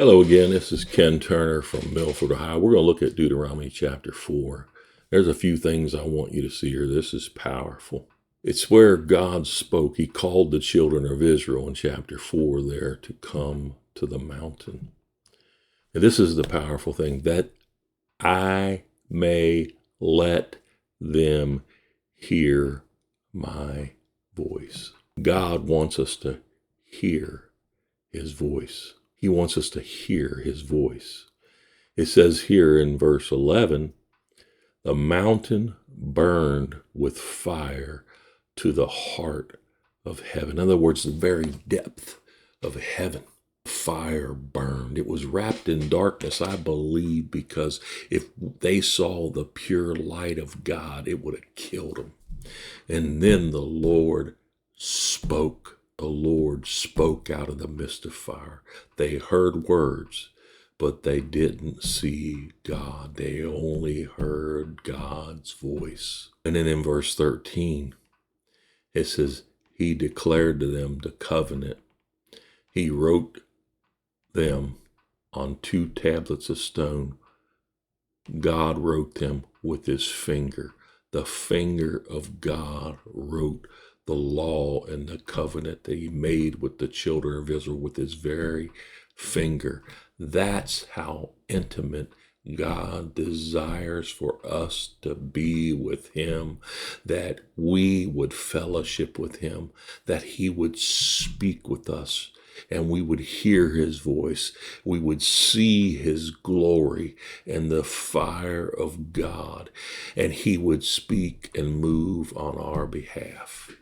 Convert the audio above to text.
Hello again, this is Ken Turner from Milford, Ohio. We're going to look at Deuteronomy chapter 4. There's a few things I want you to see here. This is powerful. It's where God spoke. He called the children of Israel in chapter 4 there to come to the mountain. And this is the powerful thing, that I may let them hear my voice. God wants us to hear his voice. He wants us to hear his voice. It says here in verse 11, the mountain burned with fire to the heart of heaven. In other words, the very depth of heaven. Fire burned. It was wrapped in darkness, I believe, because if they saw the pure light of God, it would have killed them. And then the Lord spoke. The Lord spoke out of the midst of fire. They heard words, but they didn't see God. They only heard God's voice. And then in verse 13, it says, he declared to them the covenant. He wrote them on 2 tablets of stone. God wrote them with his finger. The finger of God wrote the law and the covenant that he made with the children of Israel with his very finger. That's how intimate God desires for us to be with him, that we would fellowship with him, that he would speak with us, and we would hear his voice. We would see his glory and the fire of God, and he would speak and move on our behalf.